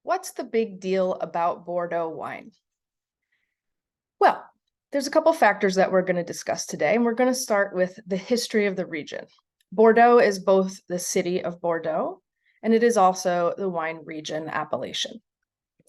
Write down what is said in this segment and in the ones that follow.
What's the big deal about Bordeaux wine? Well, there's a couple factors that we're going to discuss today, and we're going to start with the history of the region. Bordeaux is both the city of Bordeaux, and it is also the wine region appellation. It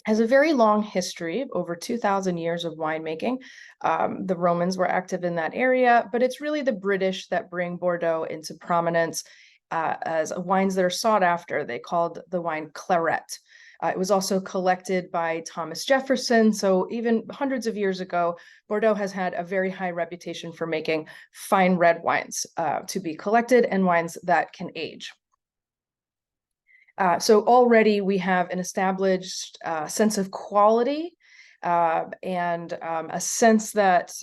has a very long history, over 2,000 years of winemaking. The Romans were active in that area, but it's really the British that bring Bordeaux into prominence as wines that are sought after. They called the wine claret. It was also collected by Thomas Jefferson. So even hundreds of years ago, Bordeaux has had a very high reputation for making fine red wines to be collected and wines that can age. So already we have an established sense of quality and a sense that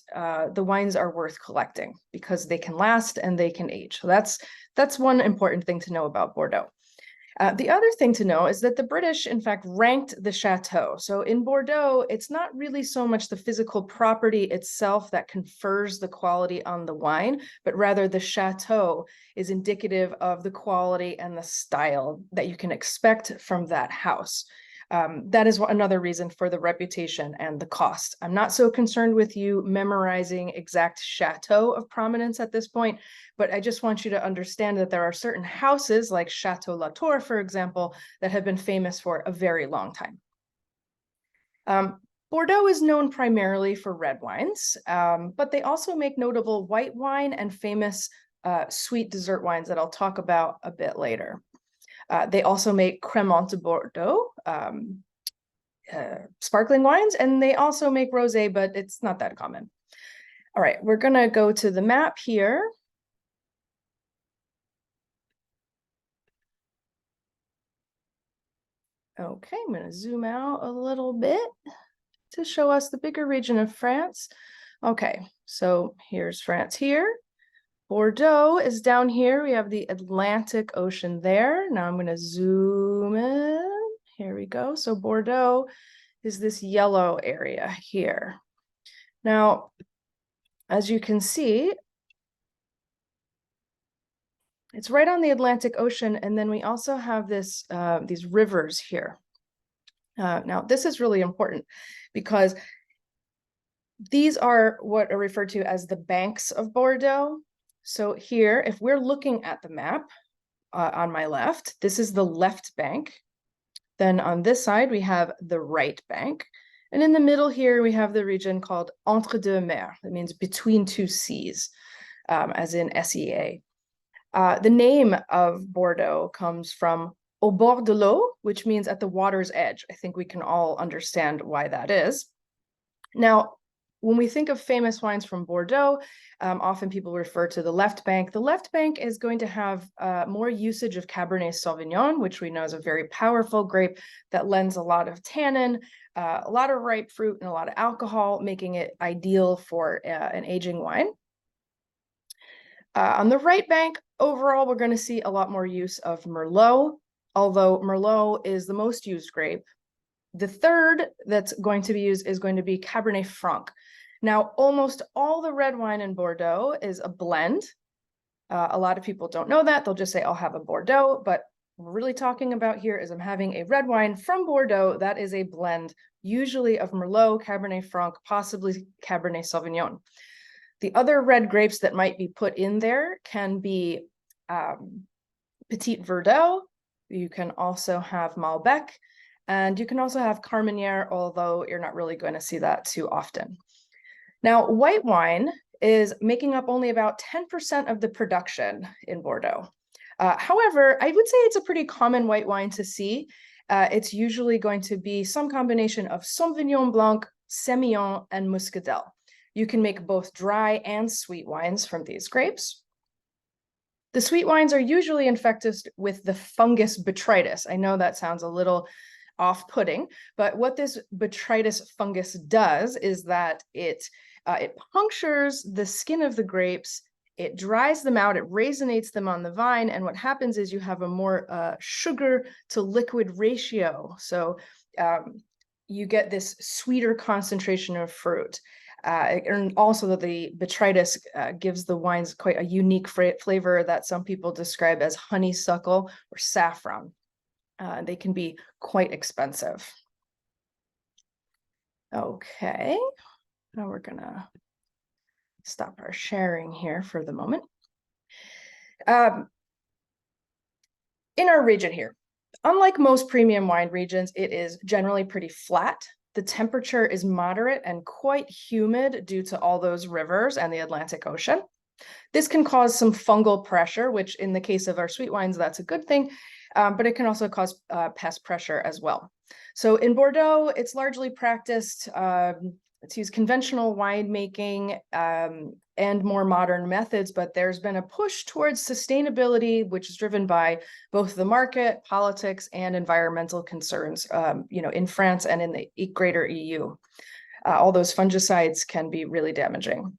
the wines are worth collecting because they can last and they can age. So that's one important thing to know about Bordeaux. The other thing to know is that the British, in fact, ranked the chateau. So in Bordeaux, it's not really so much the physical property itself that confers the quality on the wine, but rather the chateau is indicative of the quality and the style that you can expect from that house. That is another reason for the reputation and the cost. I'm not so concerned with you memorizing exact chateau of prominence at this point, but I just want you to understand that there are certain houses like Chateau Latour, for example, that have been famous for a very long time. Bordeaux is known primarily for red wines, but they also make notable white wine and famous sweet dessert wines that I'll talk about a bit later. They also make Crémant de Bordeaux, sparkling wines, and they also make rosé, but it's not that common. All right, we're gonna go to the map here. Okay, I'm gonna zoom out a little bit to show us the bigger region of France. Okay, so here's France here. Bordeaux is down here. We have the Atlantic Ocean there. Now I'm gonna zoom in. Here we go. So Bordeaux is this yellow area here. Now, as you can see, it's right on the Atlantic Ocean, and then we also have this these rivers here. Now, this is really important because these are what are referred to as the banks of Bordeaux. So here, if we're looking at the map on my left, this is the left bank. Then on this side, we have the right bank. And in the middle here, we have the region called Entre deux mers. That means between two seas, as in SEA. The name of Bordeaux comes from au bord de l'eau, which means at the water's edge. I think we can all understand why that is. Now, when we think of famous wines from Bordeaux, often people refer to the left bank. The left bank is going to have more usage of Cabernet Sauvignon, which we know is a very powerful grape that lends a lot of tannin, a lot of ripe fruit, and a lot of alcohol, making it ideal for an aging wine. On the right bank, overall, we're going to see a lot more use of Merlot, although Merlot is the most used grape. The third that's going to be used is going to be Cabernet Franc. Now, almost all the red wine in Bordeaux is a blend. A lot of people don't know that. They'll just say, I'll have a Bordeaux. But what we're really talking about here is I'm having a red wine from Bordeaux that is a blend, usually of Merlot, Cabernet Franc, possibly Cabernet Sauvignon. The other red grapes that might be put in there can be Petit Verdot. You can also have Malbec. And you can also have Carmenere, although you're not really going to see that too often. Now, white wine is making up only about 10% of the production in Bordeaux. However, I would say it's a pretty common white wine to see. It's usually going to be some combination of Sauvignon Blanc, Semillon, and Muscadel. You can make both dry and sweet wines from these grapes. The sweet wines are usually infected with the fungus botrytis. I know that sounds a little off-putting, but what this botrytis fungus does is that it punctures the skin of the grapes, it dries them out, it raisinates them on the vine, and what happens is you have a more sugar to liquid ratio. So you get this sweeter concentration of fruit. And also the botrytis gives the wines quite a unique flavor that some people describe as honeysuckle or saffron. They can be quite expensive. Okay, now we're gonna stop our sharing here for the moment. In our region here, unlike most premium wine regions, it is generally pretty flat. The temperature is moderate and quite humid due to all those rivers and the Atlantic Ocean. This can cause some fungal pressure, which in the case of our sweet wines, that's a good thing, but it can also cause pest pressure as well. So in Bordeaux, it's largely practiced to use conventional winemaking and more modern methods, but there's been a push towards sustainability, which is driven by both the market, politics, and environmental concerns, in France and in the greater EU. All those fungicides can be really damaging.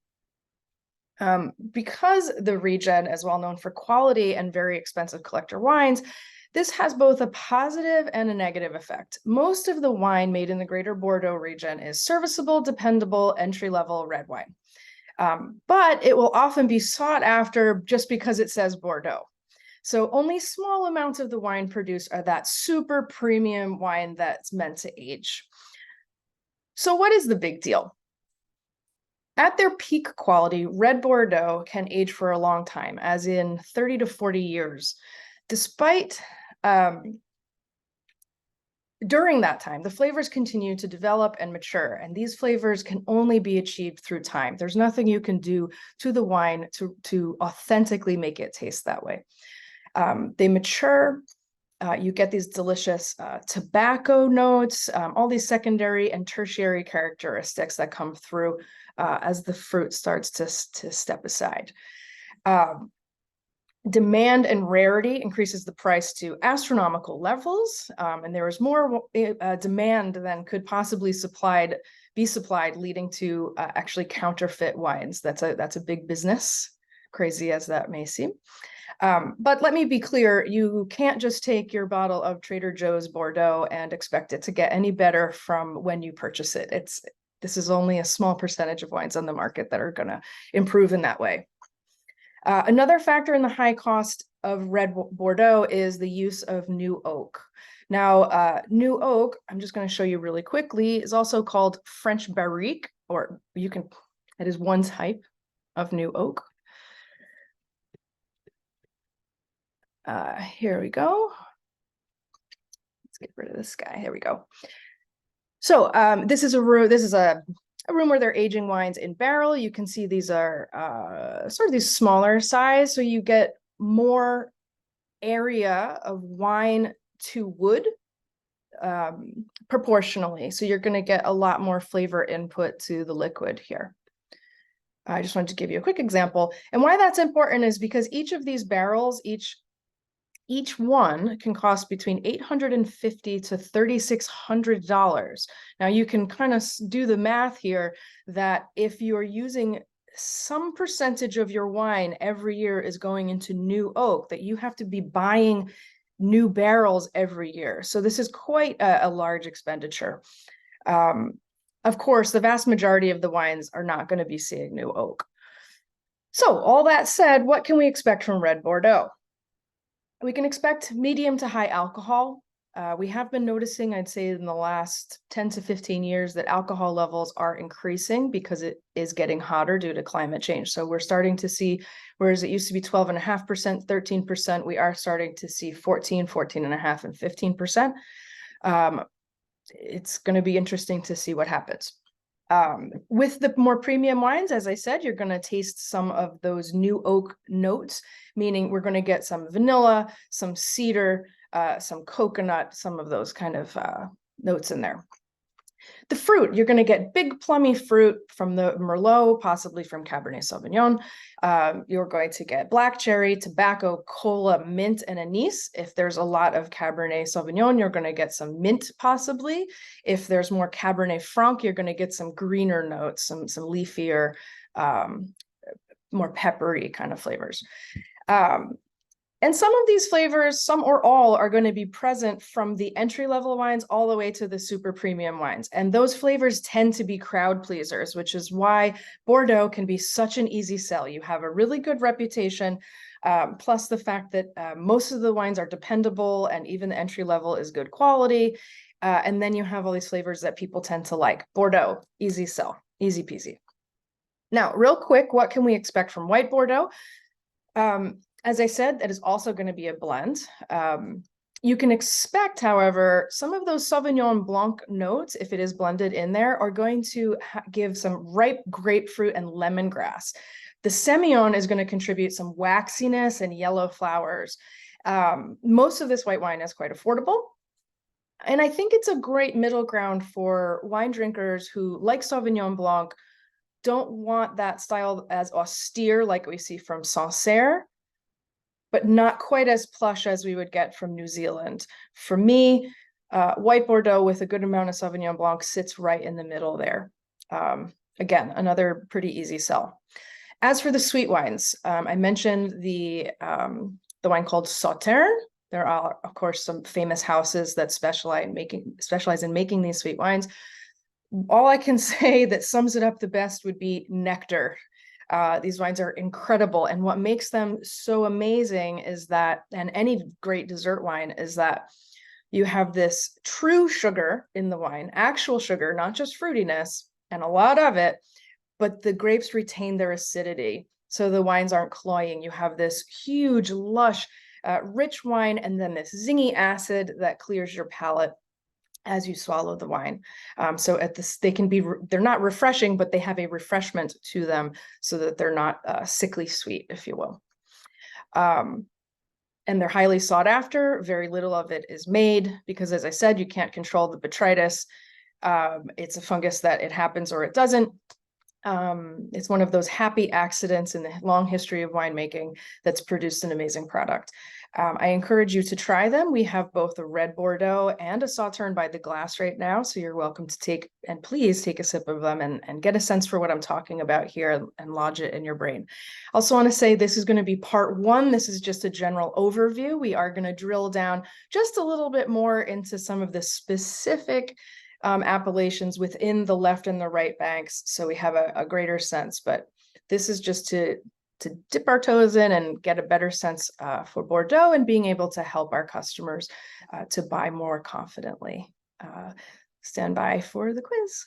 Because the region is well known for quality and very expensive collector wines, this has both a positive and a negative effect. Most of the wine made in the greater Bordeaux region is serviceable, dependable, entry-level red wine. But it will often be sought after just because it says Bordeaux. So only small amounts of the wine produced are that super premium wine that's meant to age. So what is the big deal? At their peak quality, red Bordeaux can age for a long time, as in 30 to 40 years. Despite during that time, the flavors continue to develop and mature, and these flavors can only be achieved through time. There's nothing you can do to the wine to authentically make it taste that way. They mature, you get these delicious tobacco notes, all these secondary and tertiary characteristics that come through as the fruit starts to step aside. Demand and rarity increases the price to astronomical levels, and there is more demand than could possibly be supplied, leading to actually counterfeit wines. That's a big business, crazy as that may seem. But let me be clear, you can't just take your bottle of Trader Joe's Bordeaux and expect it to get any better from when you purchase it. This is only a small percentage of wines on the market that are going to improve in that way. Another factor in the high cost of red Bordeaux is the use of new oak. Now, new oak, I'm just going to show you really quickly, is also called French barrique, or it is one type of new oak. Here we go. Let's get rid of this guy. There we go. So this is a room where they're aging wines in barrel. You can see these are sort of these smaller size, so you get more area of wine to wood proportionally. So you're going to get a lot more flavor input to the liquid here. I just wanted to give you a quick example. And why that's important is because each of these barrels, each one can cost between $850 to $3,600. Now you can kind of do the math here that if you're using some percentage of your wine every year is going into new oak, that you have to be buying new barrels every year. So this is quite a large expenditure. Of course, the vast majority of the wines are not going to be seeing new oak. So all that said, what can we expect from red Bordeaux? We can expect medium to high alcohol. We have been noticing, I'd say in the last 10 to 15 years, that alcohol levels are increasing because it is getting hotter due to climate change. So we're starting to see, whereas it used to be 12.5%, 13%, we are starting to see 14.5%, and 15%. It's going to be interesting to see what happens. With the more premium wines, as I said, you're going to taste some of those new oak notes, meaning we're going to get some vanilla, some cedar, some coconut, some of those kind of notes in there. The fruit, you're going to get big plummy fruit from the Merlot, possibly from Cabernet Sauvignon. You're going to get black cherry, tobacco, cola, mint, and anise. If there's a lot of Cabernet Sauvignon, you're going to get some mint, possibly. If there's more Cabernet Franc, you're going to get some greener notes, some leafier, more peppery kind of flavors. And some of these flavors, some or all, are going to be present from the entry-level wines all the way to the super premium wines. And those flavors tend to be crowd pleasers, which is why Bordeaux can be such an easy sell. You have a really good reputation. plus the fact that most of the wines are dependable and even the entry level is good quality. And then you have all these flavors that people tend to like. Bordeaux, easy sell, easy peasy. Now, real quick, what can we expect from white Bordeaux? As I said, that is also going to be a blend. You can expect, however, some of those Sauvignon Blanc notes, if it is blended in there, are going to give some ripe grapefruit and lemongrass. The Semillon is going to contribute some waxiness and yellow flowers. Most of this white wine is quite affordable. And I think it's a great middle ground for wine drinkers who, like Sauvignon Blanc, don't want that style as austere like we see from Sancerre, but not quite as plush as we would get from New Zealand. For me, white Bordeaux with a good amount of Sauvignon Blanc sits right in the middle there. Again, another pretty easy sell. As for the sweet wines, I mentioned the wine called Sauterne. There are, of course, some famous houses that specialize in making these sweet wines. All I can say that sums it up the best would be nectar. These wines are incredible. And what makes them so amazing is that, and any great dessert wine, is that you have this true sugar in the wine, actual sugar, not just fruitiness, and a lot of it, but the grapes retain their acidity. So the wines aren't cloying. You have this huge, lush, rich wine, and then this zingy acid that clears your palate as you swallow the wine. So at this, they're not refreshing, but they have a refreshment to them so that they're not sickly sweet, if you will. And they're highly sought after. Very little of it is made because, as I said, you can't control the botrytis. It's a fungus that it happens or it doesn't. It's one of those happy accidents in the long history of winemaking that's produced an amazing product. I encourage you to try them. We have both a red Bordeaux and a Sauterne by the glass right now, so you're welcome to please take a sip of them and get a sense for what I'm talking about here and lodge it in your brain. Also want to say this is going to be part one. This is just a general overview. We are going to drill down just a little bit more into some of the specific appellations within the left and the right banks, so we have a greater sense. But this is just to dip our toes in and get a better sense for Bordeaux and being able to help our customers to buy more confidently. Stand by for the quiz.